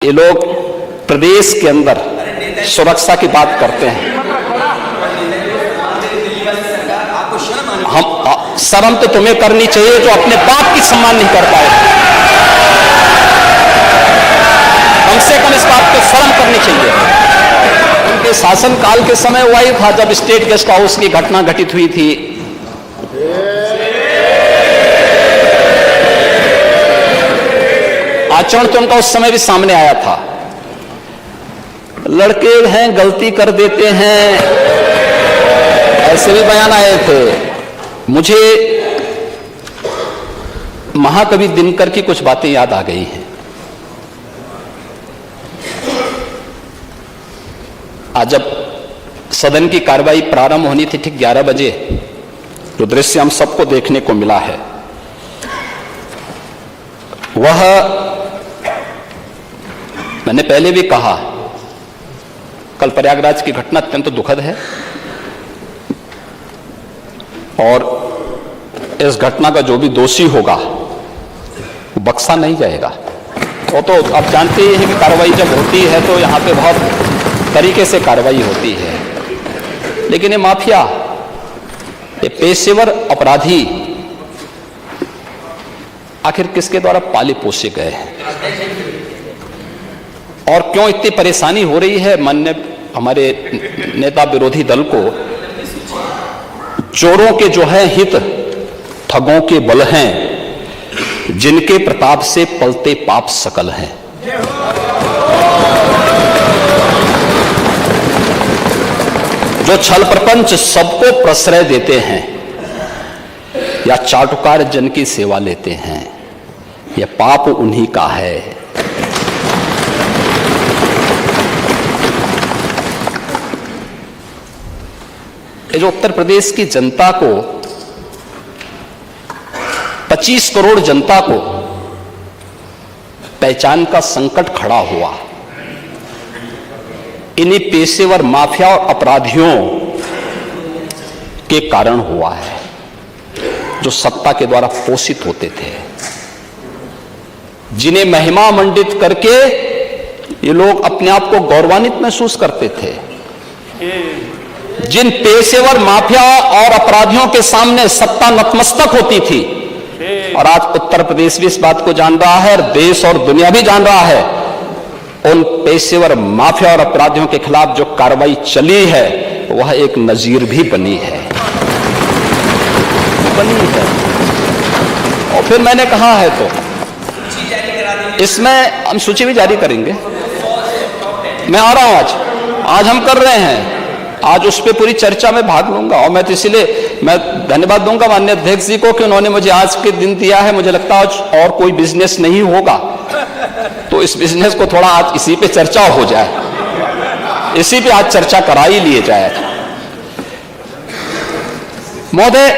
ये लोग प्रदेश के अंदर सुरक्षा की बात करते हैं। हम शर्म तो तुम्हें करनी चाहिए जो अपने बाप की सम्मान नहीं कर पाए। कम से कम इस बात को शर्म करनी चाहिए। उनके शासनकाल के समय हुआ ही था जब स्टेट गेस्ट हाउस की घटना घटित हुई थी। आचरण तो उनका उस समय भी सामने आया था। लड़के हैं गलती कर देते हैं, ऐसे भी बयान आए थे। मुझे महाकवि दिनकर की कुछ बातें याद आ गई हैं। आज जब सदन की कार्रवाई प्रारंभ होनी थी ठीक 11 बजे, जो दृश्य हम सबको देखने को मिला है वह मैंने पहले भी कहा, कल प्रयागराज की घटना अत्यंत दुखद है और इस घटना का जो भी दोषी होगा वो बख्शा नहीं जाएगा। वो तो आप जानते ही हैं कि कार्रवाई जब होती है तो यहाँ पे बहुत तरीके से कार्रवाई होती है, लेकिन ये माफिया, ये पेशेवर अपराधी आखिर किसके द्वारा पाले पोसे गए हैं और क्यों इतनी परेशानी हो रही है? माननीय हमारे नेता विरोधी दल को चोरों के जो है हित ठगों के बल हैं, जिनके प्रताप से पलते पाप सकल हैं। जो छल प्रपंच सबको प्रश्रय देते हैं या चाटुकार जन की सेवा लेते हैं, यह पाप उन्हीं का है। जो उत्तर प्रदेश की जनता को, 25 करोड़ जनता को पहचान का संकट खड़ा हुआ, इन्हीं पेशेवर माफिया और अपराधियों के कारण हुआ है, जो सत्ता के द्वारा पोषित होते थे, जिन्हें महिमा मंडित करके ये लोग अपने आप को गौरवान्वित महसूस करते थे। जिन पेशेवर माफिया और अपराधियों के सामने सत्ता नतमस्तक होती थी, और आज उत्तर प्रदेश भी इस बात को जान रहा है और देश और दुनिया भी जान रहा है, उन पेशेवर माफिया और अपराधियों के खिलाफ जो कार्रवाई चली है वह एक नजीर भी बनी है। और फिर मैंने कहा है तो इसमें हम सूची भी जारी करेंगे। मैं आ रहा हूं, आज हम कर रहे हैं, आज उस पर पूरी चर्चा में भाग लूंगा। और मैं तो इसीलिए मैं धन्यवाद दूंगा माननीय अध्यक्ष जी को कि उन्होंने मुझे आज के दिन दिया है। मुझे लगता है आज और कोई बिजनेस नहीं होगा तो इस बिजनेस को थोड़ा आज इसी पे चर्चा हो जाए, इसी पे आज चर्चा करा ही लिए जाए। महोदय,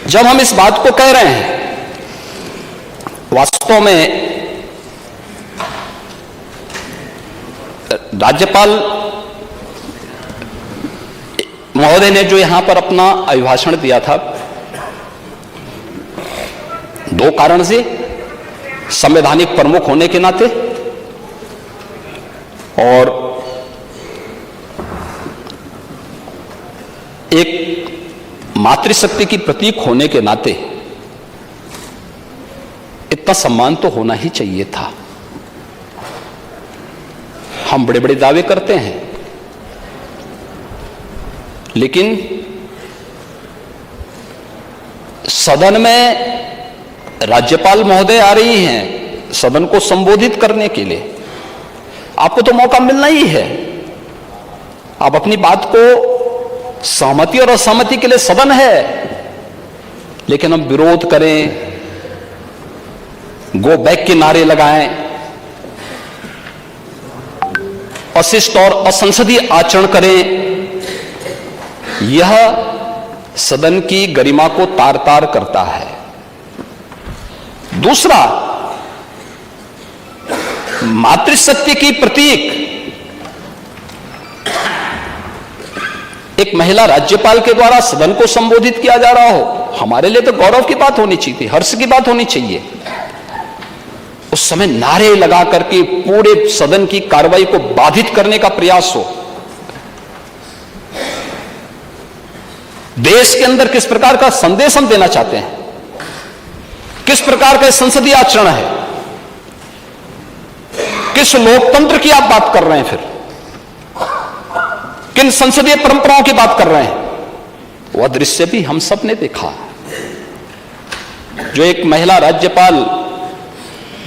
जब हम इस बात को कह रहे हैं, वास्तव में राज्यपाल महोदय ने जो यहां पर अपना अभिभाषण दिया था, दो कारण से, संवैधानिक प्रमुख होने के नाते और एक मातृशक्ति की प्रतीक होने के नाते इतना सम्मान तो होना ही चाहिए था। हम बड़े बड़े दावे करते हैं, लेकिन सदन में राज्यपाल महोदय आ रही हैं सदन को संबोधित करने के लिए, आपको तो मौका मिलना ही है। आप अपनी बात को, सहमति और असहमति के लिए सदन है, लेकिन हम विरोध करें, गो बैक के नारे लगाएं, अशिष्ट और असंसदीय आचरण करें, यह सदन की गरिमा को तार तार करता है। दूसरा, मातृशक्ति की प्रतीक एक महिला राज्यपाल के द्वारा सदन को संबोधित किया जा रहा हो, हमारे लिए तो गौरव की बात होनी चाहिए थी, हर्ष की बात होनी चाहिए। उस समय नारे लगा करके पूरे सदन की कार्रवाई को बाधित करने का प्रयास हो। देश के अंदर किस प्रकार का संदेश हम देना चाहते हैं, किस प्रकार का संसदीय आचरण है, किस लोकतंत्र की आप बात कर रहे हैं, फिर किन संसदीय परंपराओं की बात कर रहे हैं, वह दृश्य भी हम सब ने देखा। जो एक महिला राज्यपाल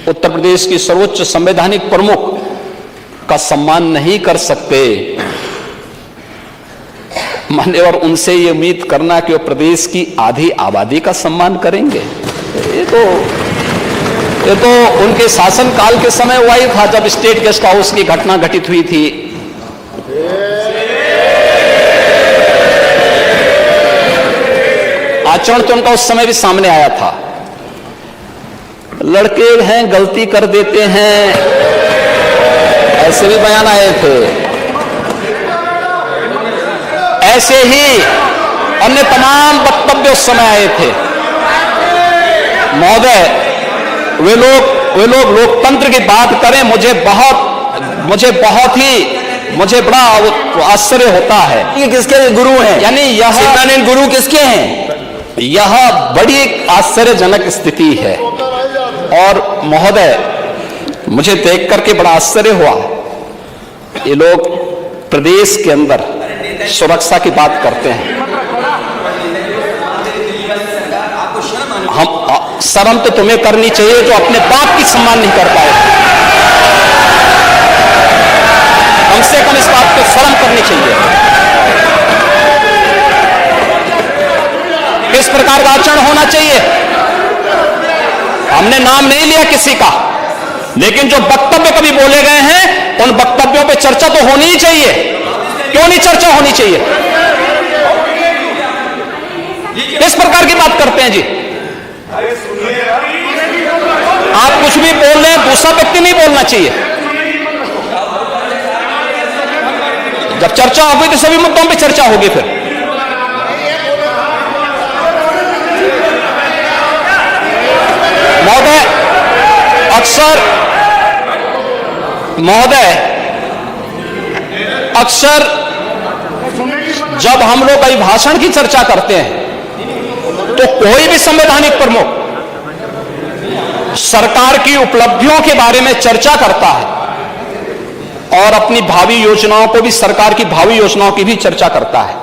उत्तर प्रदेश की सर्वोच्च संवैधानिक प्रमुख का सम्मान नहीं कर सकते, माने, और उनसे ये उम्मीद करना कि वो प्रदेश की आधी आबादी का सम्मान करेंगे, ये तो उनके शासनकाल के समय हुआ ही था, जब स्टेट गेस्ट हाउस की घटना घटित हुई थी। आचरण तो उनका उस समय भी सामने आया था। लड़के हैं, गलती कर देते हैं, ऐसे भी बयान आए थे। ऐसे ही अन्य तमाम वक्तव्य उस समय आए थे। महोदय, वे लोग लोकतंत्र की बात करें, मुझे बड़ा आश्चर्य होता है। ये किसके गुरु हैं? यानी यह शिवरानंद गुरु किसके हैं? यह बड़ी आश्चर्यजनक स्थिति है। और महोदय, मुझे देख करके बड़ा आश्चर्य हुआ, ये लोग प्रदेश के अंदर सुरक्षा की बात करते हैं। हम शर्म तो तुम्हें करनी चाहिए जो अपने बाप की सम्मान नहीं कर पाए। कम से कम इस बात को शर्म करनी चाहिए। किस प्रकार का आचरण होना चाहिए? हमने नाम नहीं लिया किसी का, लेकिन जो वक्तव्य कभी बोले गए हैं उन वक्तव्यों पे चर्चा तो होनी ही चाहिए। क्यों नहीं चर्चा होनी चाहिए? किस प्रकार की बात करते हैं जी? आप कुछ भी बोल रहे हैं, दूसरा व्यक्ति नहीं बोलना चाहिए। जब चर्चा होगी तो सभी मुद्दों पे चर्चा होगी। फिर अक्सर जब हम लोग अभिभाषण की चर्चा करते हैं तो कोई भी संवैधानिक प्रमुख सरकार की उपलब्धियों के बारे में चर्चा करता है और अपनी भावी योजनाओं को भी, सरकार की भावी योजनाओं की भी चर्चा करता है।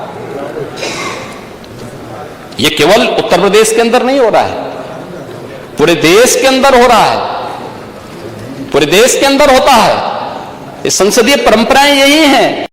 यह केवल उत्तर प्रदेश के अंदर नहीं हो रहा है, पूरे देश के अंदर हो रहा है, पूरे देश के अंदर होता है। ये संसदीय परंपराएं यही हैं।